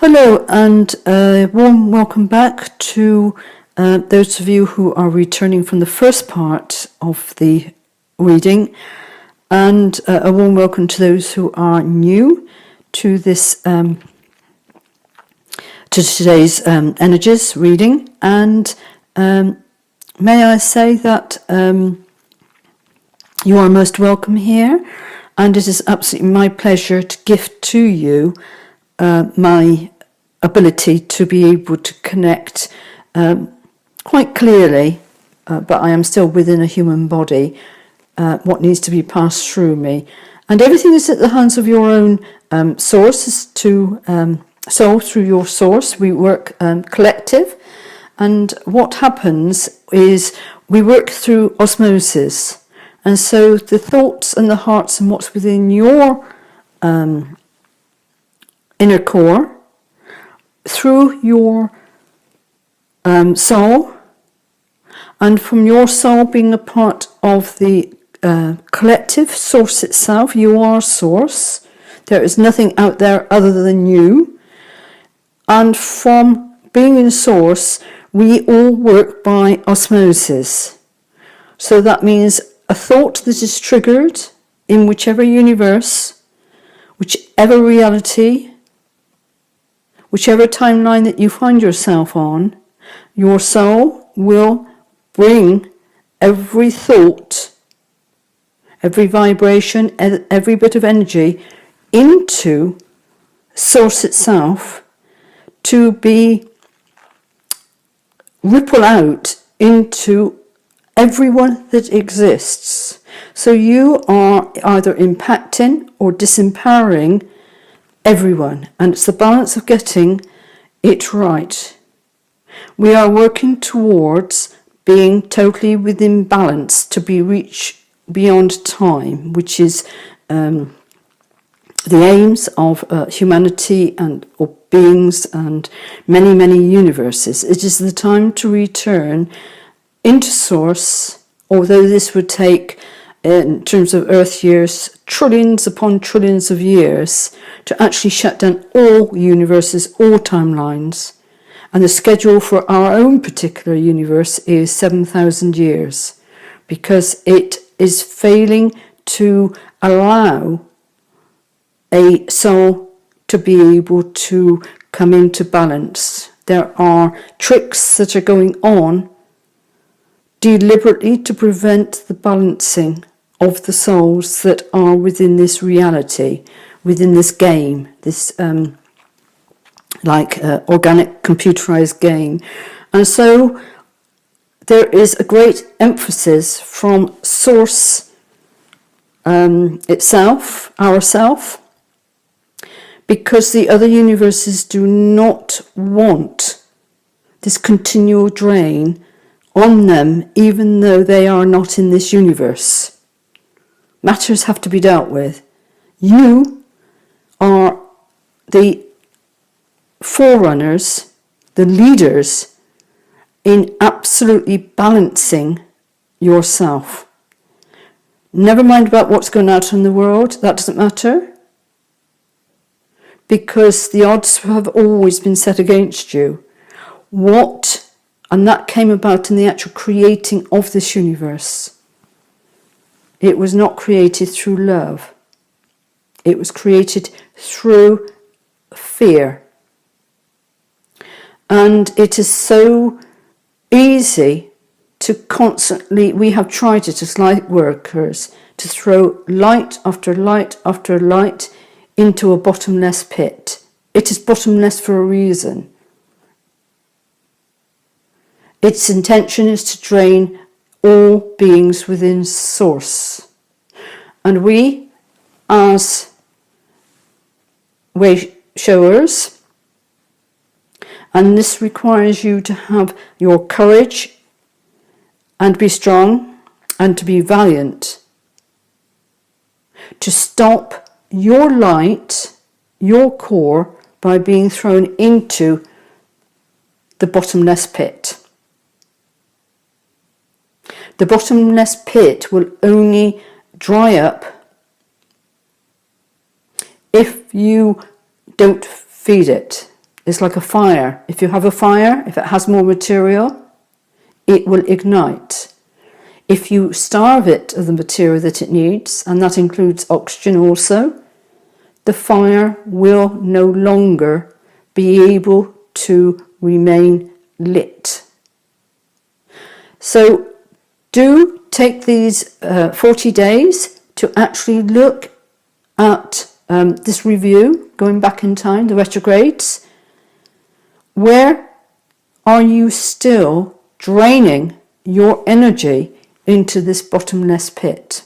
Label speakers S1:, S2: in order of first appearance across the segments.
S1: Hello, and a warm welcome back to those of you who are returning from the first part of the reading, and a warm welcome to those who are new to this to today's energies reading. And may I say that you are most welcome here, and it is absolutely my pleasure to gift to you my ability to be able to connect quite clearly, but I am still within a human body, what needs to be passed through me. And everything is at the hands of your own source, soul through your source. We work collective, and what happens is we work through osmosis. And so the thoughts and the hearts and what's within your inner core, through your soul, and from your soul being a part of the collective source itself. You are source. There is nothing out there other than you. And from being in source, we all work by osmosis. So that means a thought that is triggered in whichever universe, whichever reality, whichever timeline that you find yourself on, your soul will bring every thought, every vibration, every bit of energy into source itself to be ripple out into everyone that exists. So you are either impacting or disempowering everyone, and it's the balance of getting it right. We are working towards being totally within balance to be reached beyond time, which is the aims of humanity and or beings and many, many universes. It is the time to return into source, although this would take, in terms of Earth years, trillions upon trillions of years to actually shut down all universes, all timelines. And the schedule for our own particular universe is 7,000 years, because it is failing to allow a soul to be able to come into balance. There are tricks that are going on deliberately to prevent the balancing of the souls that are within this reality, within this game, this organic computerized game. And so there is a great emphasis from source itself, ourself, because the other universes do not want this continual drain on them, even though they are not in this universe. Matters have to be dealt with. You are the forerunners, the leaders in absolutely balancing yourself. Never mind about what's going out in the world, that doesn't matter, because the odds have always been set against you. And that came about in the actual creating of this universe. It was not created through love. It was created through fear. And it is so easy to constantly, we have tried it as light workers, to throw light after light after light into a bottomless pit. It is bottomless for a reason. Its intention is to drain all beings within source. And we, as way showers, and this requires you to have your courage and be strong and to be valiant, to stop your light, your core, by being thrown into the bottomless pit. The bottomless pit will only dry up if you don't feed it. It's like a fire. If you have a fire, if it has more material, it will ignite. If you starve it of the material that it needs, and that includes oxygen also, the fire will no longer be able to remain lit. So do take these 40 days to actually look at this review, going back in time, the retrogrades. Where are you still draining your energy into this bottomless pit?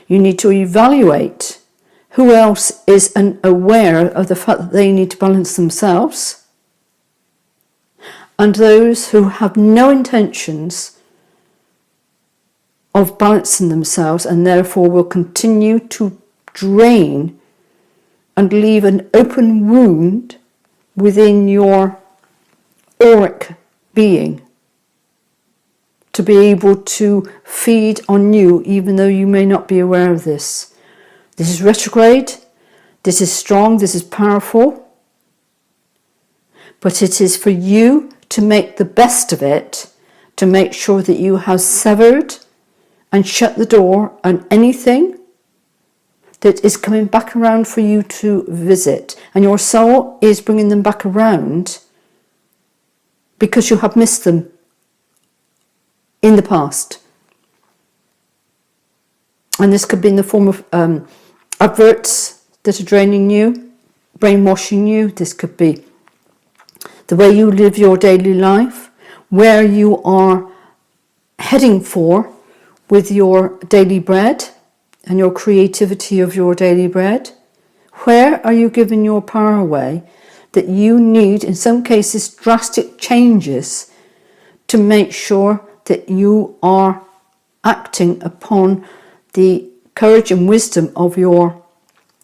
S1: You need to evaluate who else is aware of the fact that they need to balance themselves, and those who have no intentions of balancing themselves and therefore will continue to drain and leave an open wound within your auric being to be able to feed on you, even though you may not be aware of this. This is retrograde, this is strong, this is powerful, but it is for you to make the best of it, to make sure that you have severed and shut the door on anything that is coming back around for you to visit. And your soul is bringing them back around because you have missed them in the past. And this could be in the form of adverts that are draining you, brainwashing you. This could be the way you live your daily life, where you are heading for with your daily bread and your creativity of your daily bread. Where are you giving your power away that you need, in some cases, drastic changes to make sure that you are acting upon the courage and wisdom of your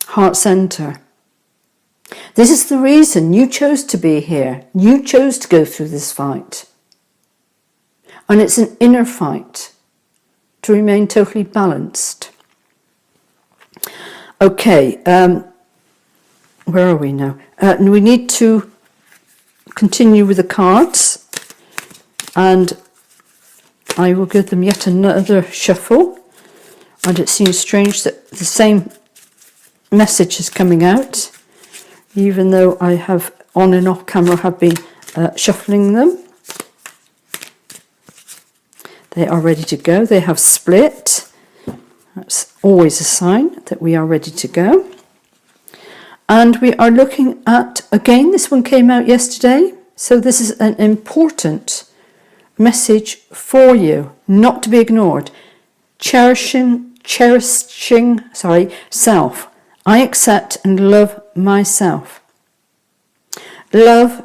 S1: heart center? This is the reason you chose to be here. You chose to go through this fight. And it's an inner fight to remain totally balanced. Okay, where are we now? We need to continue with the cards, and I will give them yet another shuffle. And it seems strange that the same message is coming out, even though I have on and off camera have been shuffling them. They are ready to go. They have split. That's always a sign that we are ready to go. And we are looking at, again, this one came out yesterday. So this is an important message for you, not to be ignored. Cherishing self. I accept and love myself. Love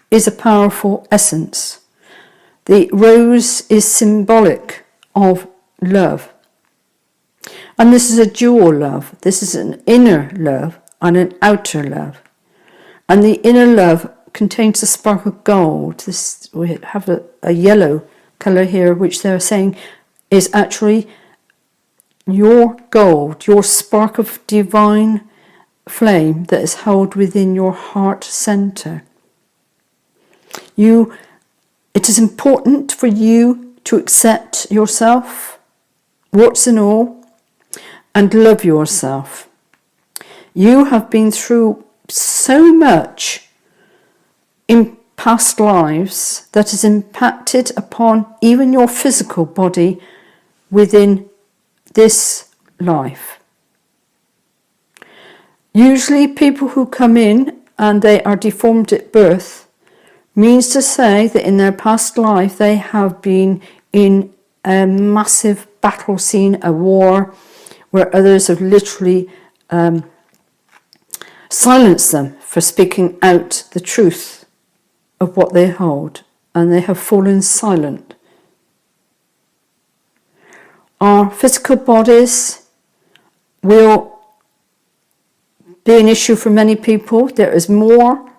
S1: is a powerful essence. The rose is symbolic of love. And this is a dual love. This is an inner love and an outer love. And the inner love contains a spark of gold. This, we have a yellow colour here, which they're saying is actually your gold, your spark of divine flame that is held within your heart center. It is important for you to accept yourself, warts and all, and love yourself. You have been through so much in past lives that has impacted upon even your physical body within this life. Usually people who come in and they are deformed at birth means to say that in their past life they have been in a massive battle scene, a war, where others have literally silenced them for speaking out the truth of what they hold, and they have fallen silent. Our physical bodies will be an issue for many people. There is more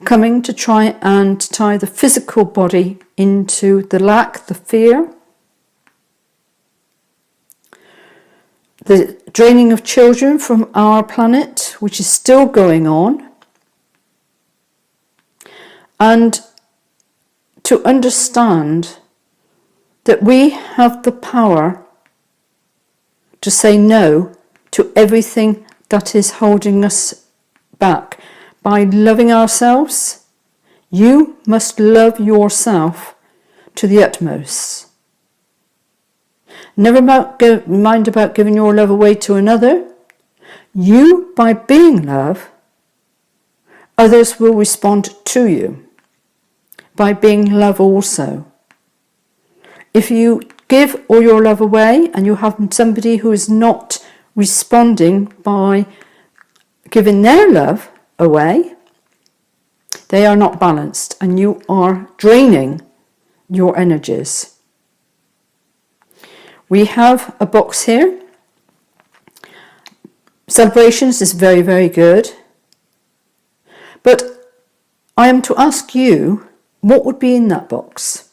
S1: coming to try and tie the physical body into the lack, the fear, the draining of children from our planet, which is still going on. and to understand that we have the power to say no to everything that is holding us back. By loving ourselves, you must love yourself to the utmost. Never mind about giving your love away to another. You, by being love, others will respond to you by being love also. If you give all your love away and you have somebody who is not responding by giving their love away, they are not balanced and you are draining your energies. We have a box here. Celebrations is very, very good. But I am to ask you, what would be in that box?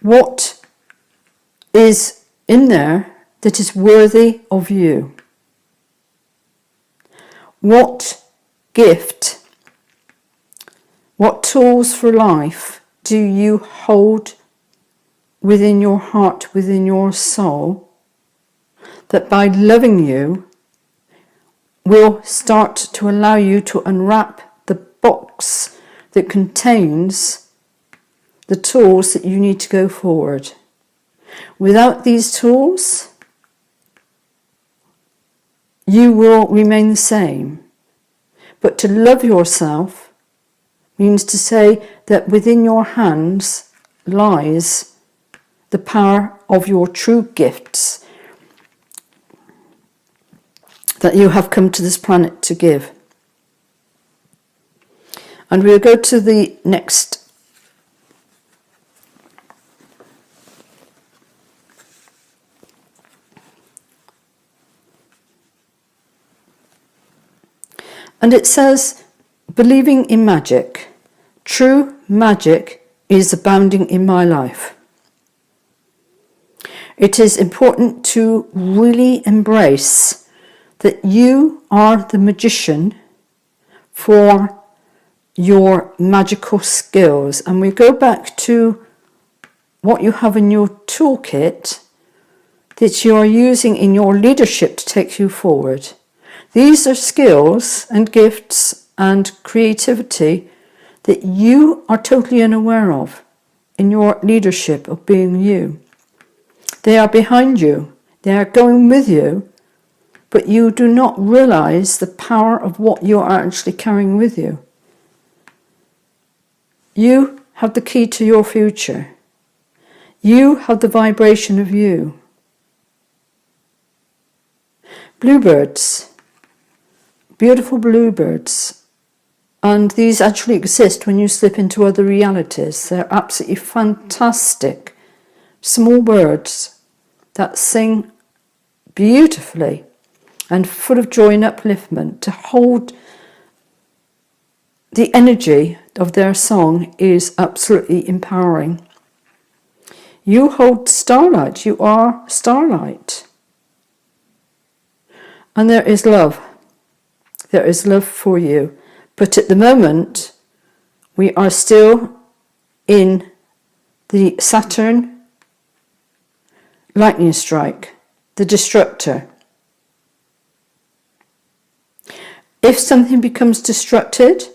S1: What is in there that is worthy of you? What gift, what tools for life do you hold within your heart, within your soul, that by loving you will start to allow you to unwrap the box that contains the tools that you need to go forward. Without these tools, you will remain the same. But to love yourself means to say that within your hands lies the power of your true gifts that you have come to this planet to give. And we'll go to the next. And it says, believing in magic. True magic is abounding in my life. It is important to really embrace that you are the magician for your magical skills. And we go back to what you have in your toolkit that you are using in your leadership to take you forward. These are skills and gifts and creativity that you are totally unaware of in your leadership of being you. They are behind you. They are going with you. But you do not realize the power of what you are actually carrying with you. You have the key to your future. You have the vibration of you. Bluebirds, beautiful bluebirds, and these actually exist when you slip into other realities. They're absolutely fantastic. Small birds that sing beautifully and full of joy and upliftment. To hold the energy of their song is absolutely empowering. You hold starlight. You are starlight. And there is love. There is love for you. But at the moment, we are still in the Saturn lightning strike, the destructor. If something becomes destructed,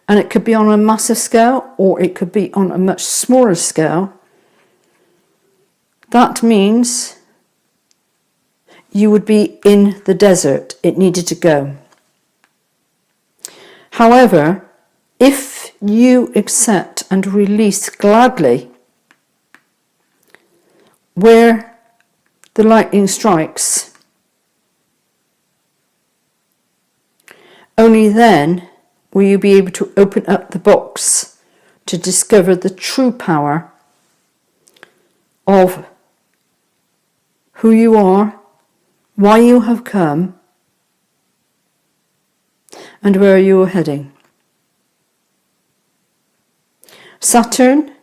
S1: and it could be on a massive scale or it could be on a much smaller scale, that means you would be in the desert. It needed to go. However, if you accept and release gladly where the lightning strikes, only then will you be able to open up the box to discover the true power of who you are, why you have come, and where you are heading. Saturn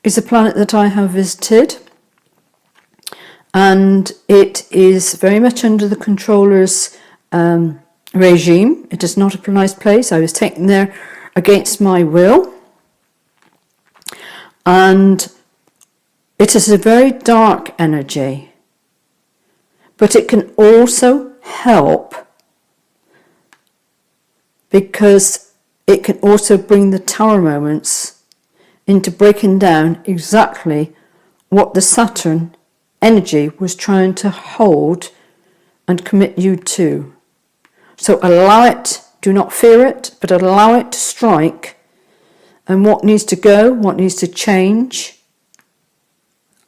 S1: is a planet that I have visited, and it is very much under the controller's regime. It is not a nice place. I was taken there against my will. And it is a very dark energy, but it can also help because it can also bring the Tower moments into breaking down exactly what the Saturn energy was trying to hold and commit you to. So allow it, do not fear it, but allow it to strike. And what needs to go, what needs to change,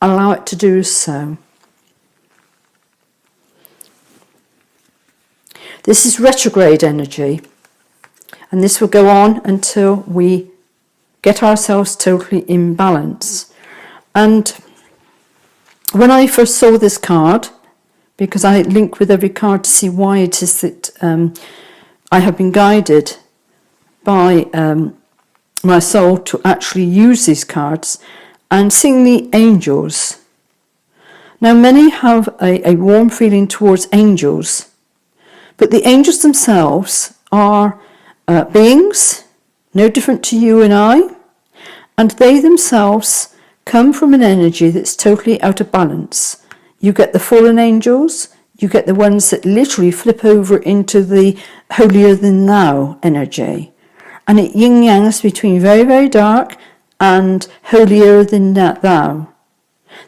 S1: allow it to do so. This is retrograde energy, and this will go on until we get ourselves totally in balance. And when I first saw this card, because I link with every card to see why it is that I have been guided by my soul to actually use these cards, and seeing the angels. Now, many have a warm feeling towards angels, but the angels themselves are beings, no different to you and I, and they themselves come from an energy that's totally out of balance. You get the fallen angels, you get the ones that literally flip over into the holier than thou energy. And it yin-yangs between very, very dark and holier than thou.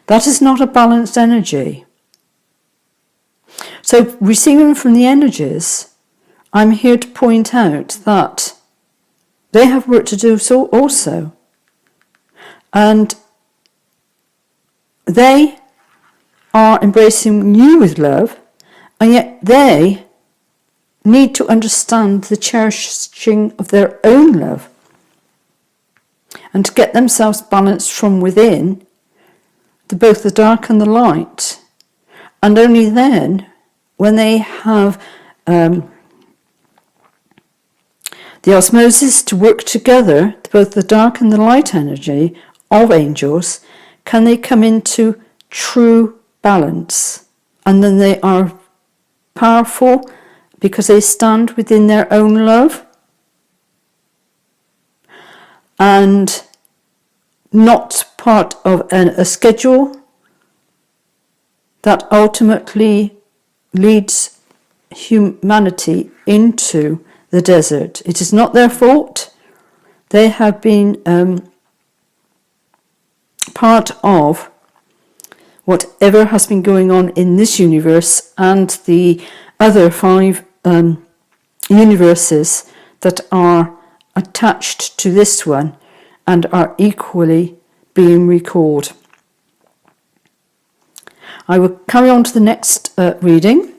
S1: That is not a balanced energy. So receiving from the energies, I'm here to point out that they have work to do so also. And they are embracing you with love, and yet they need to understand the cherishing of their own love and to get themselves balanced from within, both the dark and the light. And only then, when they have the osmosis to work together, both the dark and the light energy of angels, can they come into true balance. And then they are powerful because they stand within their own love and not part of a schedule that ultimately leads humanity into the desert. It is not their fault. They have been part of whatever has been going on in this universe and the other 5 universes that are attached to this one and are equally being recalled. I will carry on to the next reading.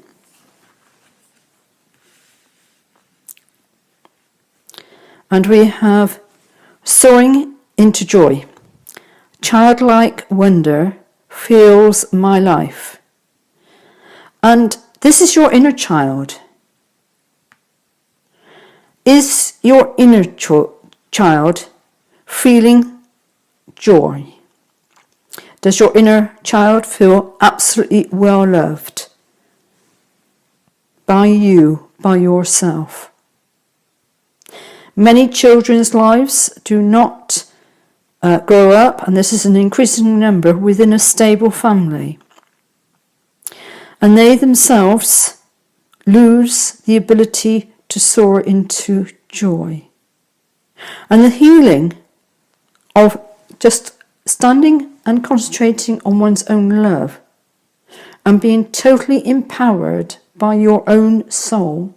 S1: And we have soaring into joy. Childlike wonder fills my life. And this is your inner child. Is your inner child feeling joy? Does your inner child feel absolutely well loved by you, by yourself? Many children's lives do not grow up, and this is an increasing number, within a stable family. And they themselves lose the ability to soar into joy. And the healing of just standing and concentrating on one's own love and being totally empowered by your own soul,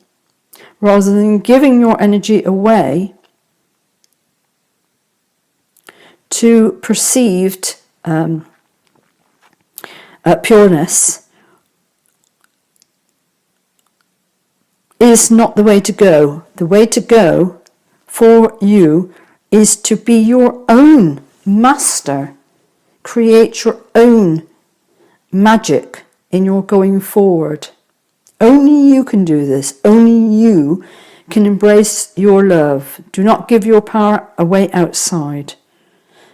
S1: rather than giving your energy away to perceived pureness, is not the way to go. The way to go for you is to be your own master. Create your own magic in your going forward. Only you can do this. Only you can embrace your love. Do not give your power away outside.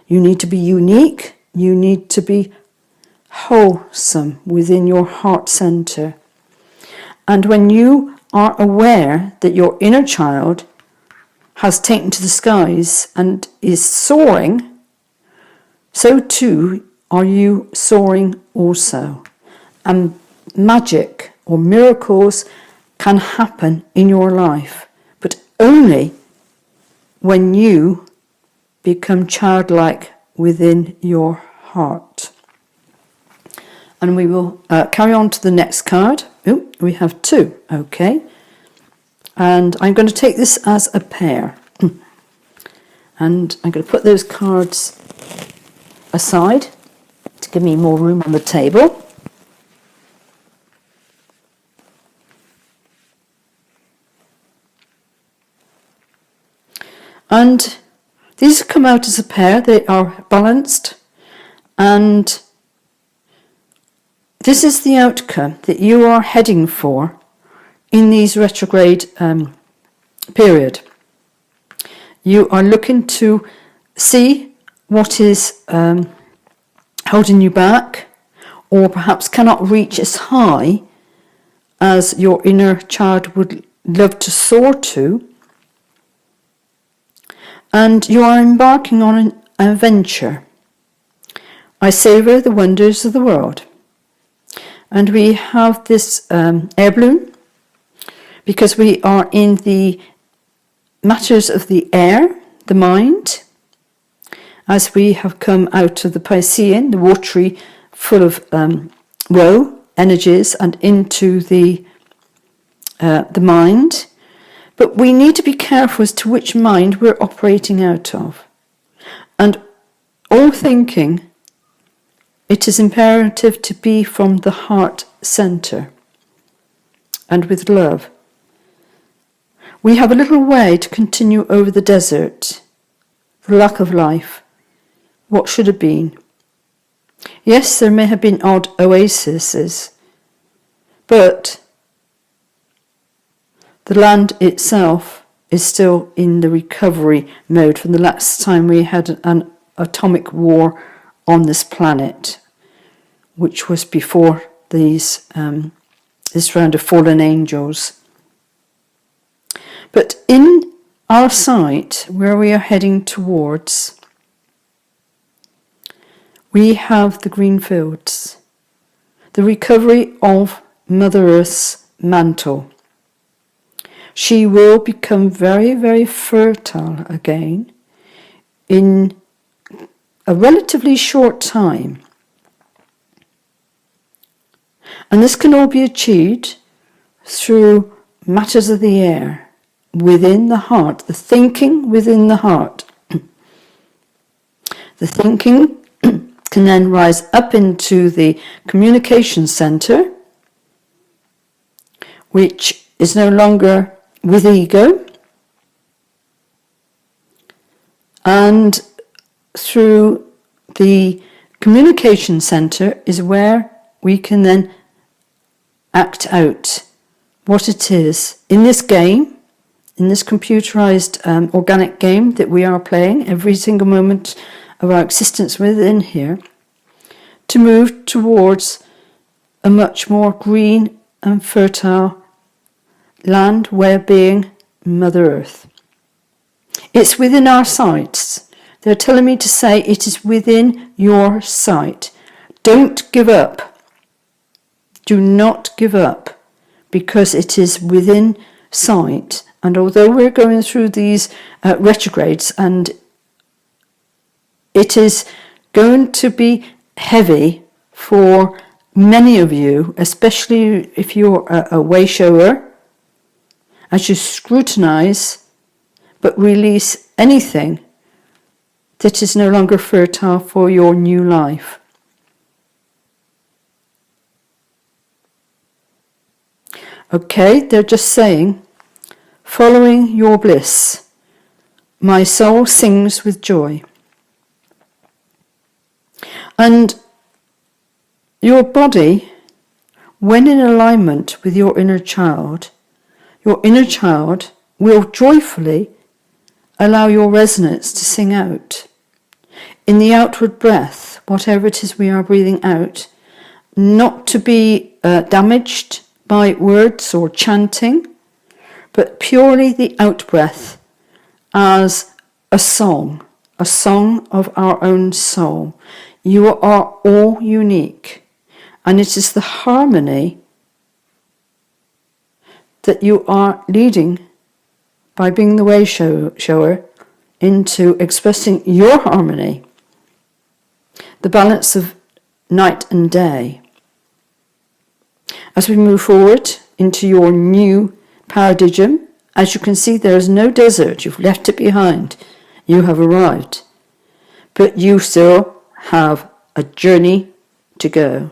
S1: You need to be unique. You need to be wholesome within your heart center. And when you are aware that your inner child has taken to the skies and is soaring, so too are you soaring also. And magic or miracles can happen in your life, but only when you become childlike within your heart. And we will carry on to the next card. Oh, we have two, okay. And I'm going to take this as a pair. And I'm going to put those cards aside to give me more room on the table. And these come out as a pair. They are balanced, and this is the outcome that you are heading for in these retrograde period. You are looking to see what is holding you back, or perhaps cannot reach as high as your inner child would love to soar to. And you are embarking on an adventure. I savour the wonders of the world. And we have this air balloon, because we are in the matters of the air, the mind, as we have come out of the Piscean, the watery, full of woe energies, and into the mind. But we need to be careful as to which mind we're operating out of. And all thinking, it is imperative to be from the heart centre and with love. We have a little way to continue over the desert, the lack of life, what should have been. Yes, there may have been odd oases, but the land itself is still in the recovery mode from the last time we had an atomic war on this planet, which was before this round of fallen angels. But in our sight, where we are heading towards, we have the green fields, the recovery of Mother Earth's mantle. She will become very, very fertile again in a relatively short time. And this can all be achieved through matters of the air, within the heart, the thinking within the heart. The thinking can then rise up into the communication centre, which is no longer with ego, and through the communication centre is where we can then act out what it is in this game, in this computerized organic game that we are playing every single moment of our existence within here, to move towards a much more green and fertile land, where being Mother Earth. It's within our sights. They're telling me to say it is within your sight. Don't give up. Do not give up, because it is within sight. And although we're going through these retrogrades, and it is going to be heavy for many of you, especially if you're a way shower, as you scrutinize but release anything that is no longer fertile for your new life. Okay, they're just saying, following your bliss, my soul sings with joy. And your body, when in alignment with your inner child will joyfully allow your resonance to sing out. In the outward breath, whatever it is we are breathing out, not to be damaged by words or chanting, but purely the out breath as a song of our own soul. You are all unique, and it is the harmony that you are leading by being the way shower into expressing your harmony, the balance of night and day. As we move forward into your new paradigm, as you can see, there is no desert. You've left it behind. You have arrived. But you still have a journey to go.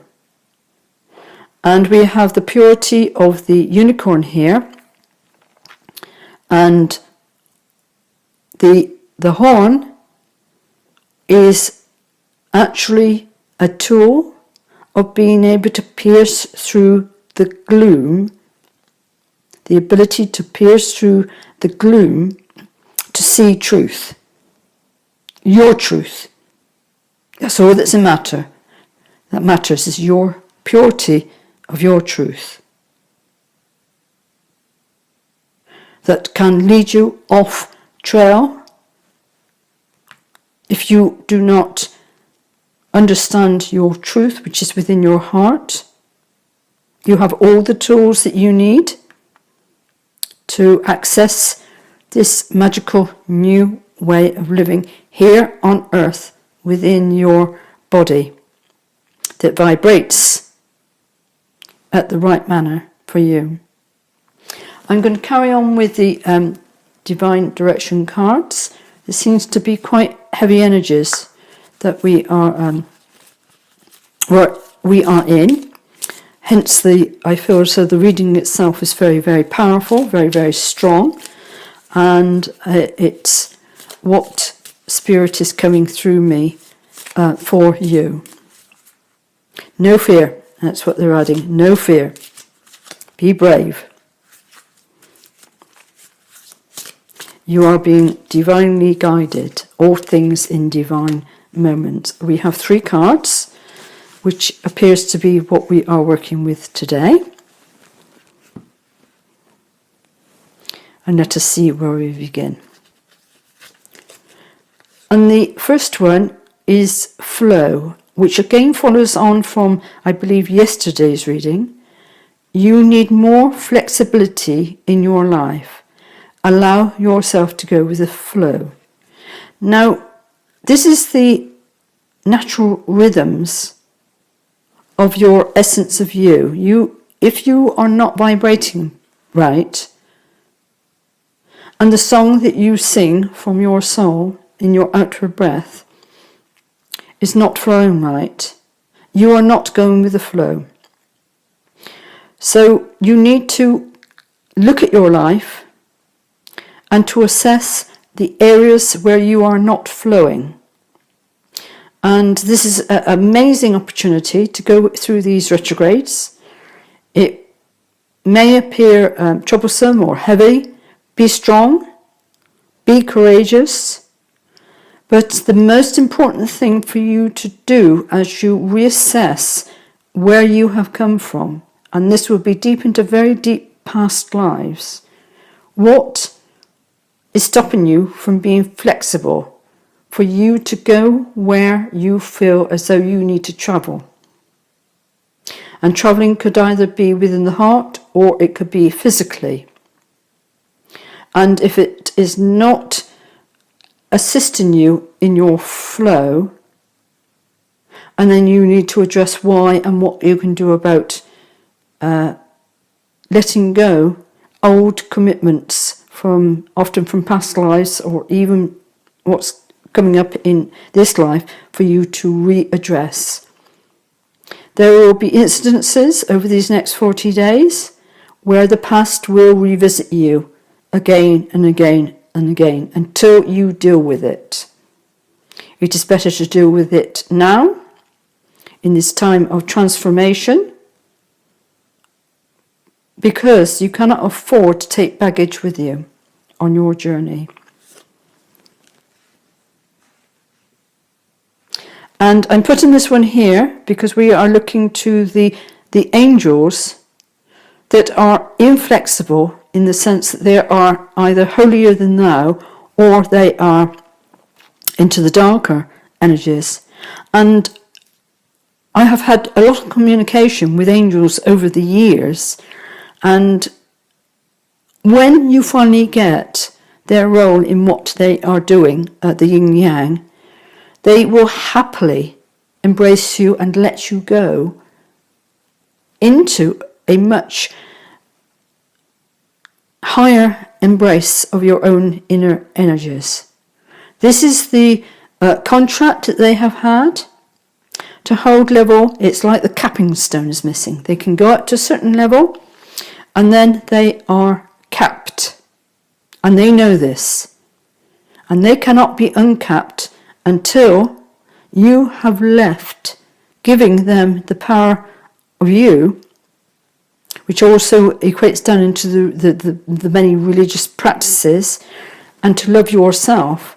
S1: And we have the purity of the unicorn here. And the horn is actually a tool of being able to pierce through the gloom, the ability to pierce through the gloom to see truth, your truth. That's all that's that matters is your purity of your truth that can lead you off trail if you do not understand your truth, which is within your heart. You have all the tools that you need to access this magical new way of living here on earth within your body that vibrates at the right manner for you. I'm going to carry on with the divine direction cards. It seems to be quite heavy energies that we are in. Hence, I feel as though the reading itself is very, very powerful, very, very strong, and it's what Spirit is coming through me for you. No fear. That's what they're adding. No fear. Be brave. You are being divinely guided. All things in divine moments. We have 3 cards, which appears to be what we are working with today. And let us see where we begin. And the first one is flow, which again follows on from, I believe, yesterday's reading. You need more flexibility in your life. Allow yourself to go with the flow. Now, this is the natural rhythms of your essence of you. If you are not vibrating right, and the song that you sing from your soul in your outward breath is not flowing right, you are not going with the flow. So you need to look at your life and to assess the areas where you are not flowing. And this is an amazing opportunity to go through these retrogrades. It may appear troublesome or heavy. Be strong, be courageous. But the most important thing for you to do as you reassess where you have come from, and this will be deep into very deep past lives, what is stopping you from being flexible for you to go where you feel as though you need to travel. And travelling could either be within the heart or it could be physically. And if it is not assisting you in your flow, and then you need to address why and what you can do about letting go old commitments often from past lives, or even what's coming up in this life for you to readdress. There will be incidences over these next 40 days where the past will revisit you again and again and again until you deal with it. It is better to deal with it now, in this time of transformation, because you cannot afford to take baggage with you on your journey. And I'm putting this one here because we are looking to the angels that are inflexible, in the sense that they are either holier than thou or they are into the darker energies. And I have had a lot of communication with angels over the years, and when you finally get their role in what they are doing at the yin yang, they will happily embrace you and let you go into a much higher embrace of your own inner energies. This is the contract that they have had to hold level. It's like the capping stone is missing. They can go up to a certain level and then they are capped. And they know this. And they cannot be uncapped until you have left giving them the power of you, which also equates down into the many religious practices, and to love yourself.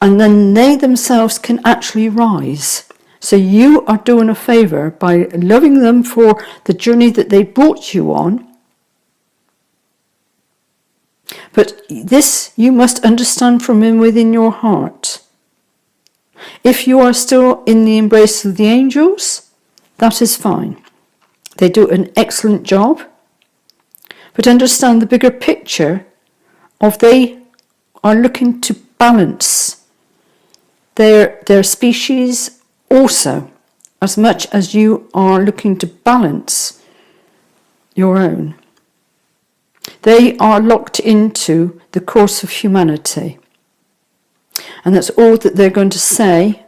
S1: And then they themselves can actually rise. So you are doing a favour by loving them for the journey that they brought you on. But this you must understand from within your heart. If you are still in the embrace of the angels, that is fine. They do an excellent job. But understand the bigger picture of they are looking to balance their species also, as much as you are looking to balance your own. They are locked into the course of humanity. And that's all that they're going to say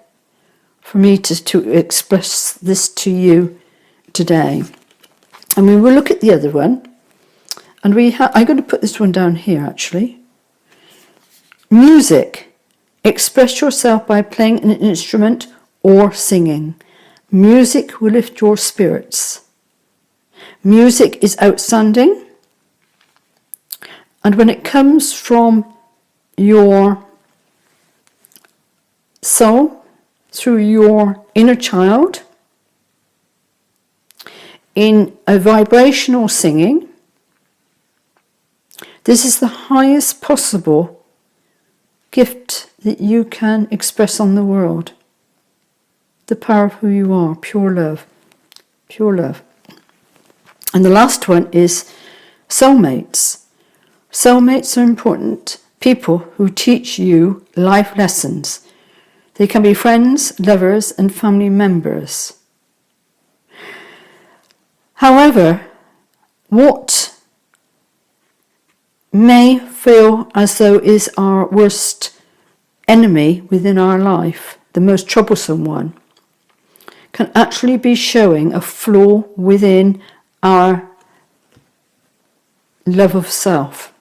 S1: for me to express this to you today. And we will look at the other one. And I'm going to put this one down here, actually. Music. Express yourself by playing an instrument or singing. Music will lift your spirits. Music is outstanding. And when it comes from your soul, through your inner child, in a vibrational singing, this is the highest possible gift that you can express on the world. The power of who you are, pure love. Pure love. And the last one is soulmates. Soulmates are important people who teach you life lessons. They can be friends, lovers, and family members. However, what may feel as though is our worst enemy within our life, the most troublesome one, can actually be showing a flaw within our love of self.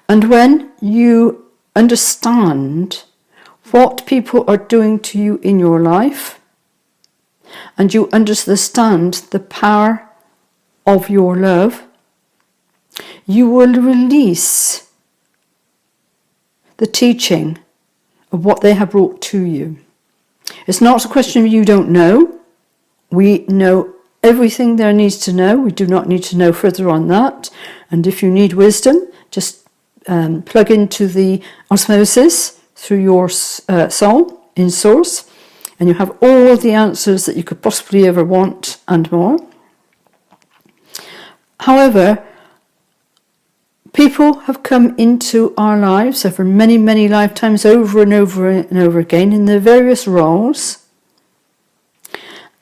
S1: And when you understand what people are doing to you in your life, and you understand the power of your love, you will release the teaching of what they have brought to you. It's not a question of you don't know. We know everything there needs to know. We do not need to know further on that. And if you need wisdom, just plug into the osmosis through your soul in source, and you have all the answers that you could possibly ever want and more. However, people have come into our lives over many, many lifetimes, over and over and over again, in their various roles.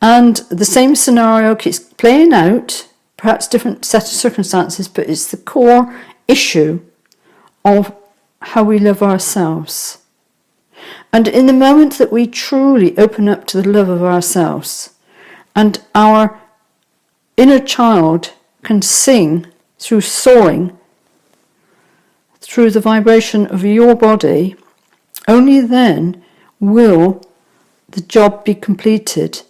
S1: And the same scenario keeps playing out, perhaps different set of circumstances, but it's the core issue of how we love ourselves. And in the moment that we truly open up to the love of ourselves, and our inner child can sing through soaring, through the vibration of your body, only then will the job be completed,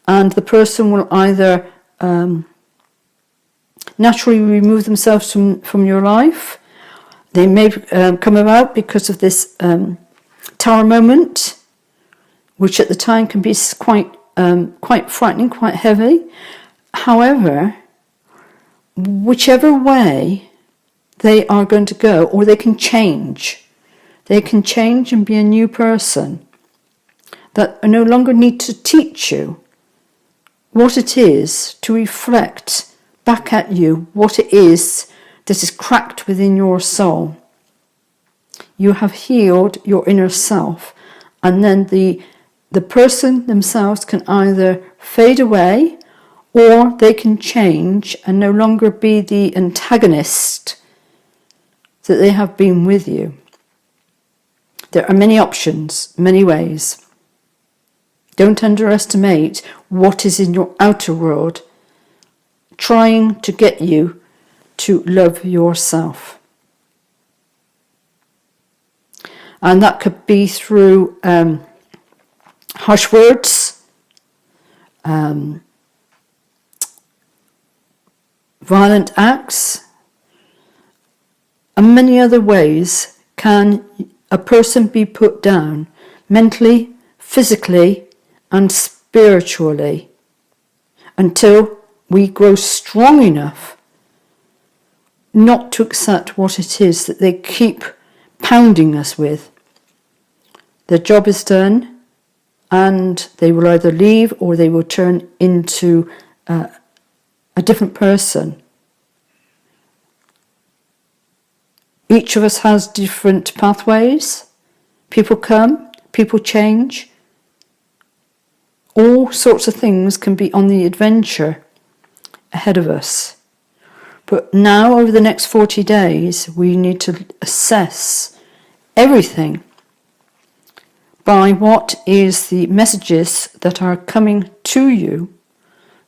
S1: and the person will either naturally remove themselves from your life. They may come about because of this tower moment, which at the time can be quite frightening, quite heavy. However, whichever way they are going to go, or they can change. They can change and be a new person that no longer need to teach you what it is to reflect back at you what it is that is cracked within your soul. You have healed your inner self, and then the person themselves can either fade away or they can change and no longer be the antagonist that they have been with you. There are many options, many ways. Don't underestimate what is in your outer world trying to get you to love yourself. And that could be through harsh words, violent acts, and many other ways can a person be put down mentally, physically, and spiritually until we grow strong enough not to accept what it is that they keep pounding us with. Their job is done, and they will either leave or they will turn into a different person. Each of us has different pathways. People come, people change. All sorts of things can be on the adventure ahead of us. But now, over the next 40 days, we need to assess everything by what is the messages that are coming to you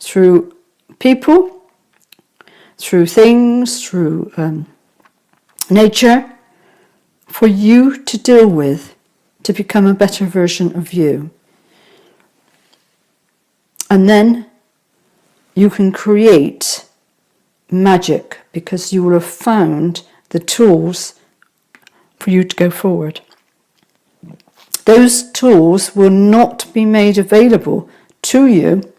S1: through people, through things, through nature, for you to deal with, to become a better version of you. And then you can create magic because you will have found the tools for you to go forward. Those tools will not be made available to you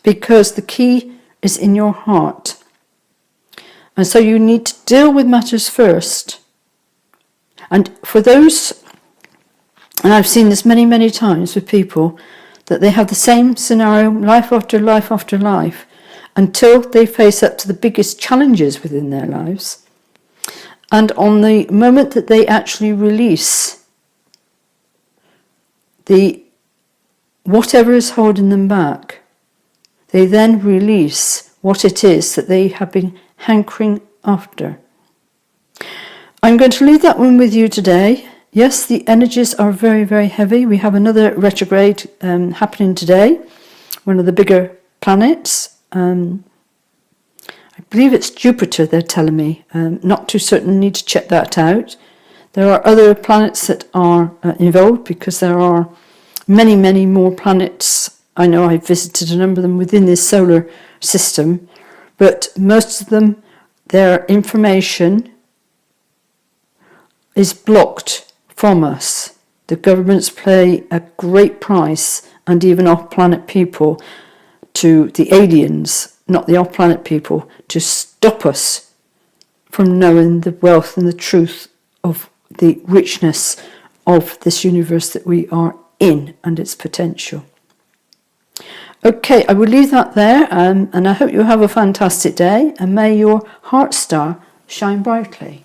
S1: because the key is in your heart. And so you need to deal with matters first. And for those, and I've seen this many, many times with people, that they have the same scenario life after life after life until they face up to the biggest challenges within their lives. And on the moment that they actually release the whatever is holding them back, they then release what it is that they have been hankering after. I'm going to leave that one with you today. Yes, the energies are very, very heavy. We have another retrograde happening today, one of the bigger planets. I believe it's Jupiter, they're telling me. Not too certain, need to check that out. There are other planets that are involved because there are many, many more planets. I know I've visited a number of them within this solar system, but most of them, their information is blocked from us. The governments pay a great price, and even off-planet people, to the aliens, not the off-planet people, to stop us from knowing the wealth and the truth of the richness of this universe that we are in and its potential. Okay, I will leave that there, and I hope you have a fantastic day, and may your heart star shine brightly.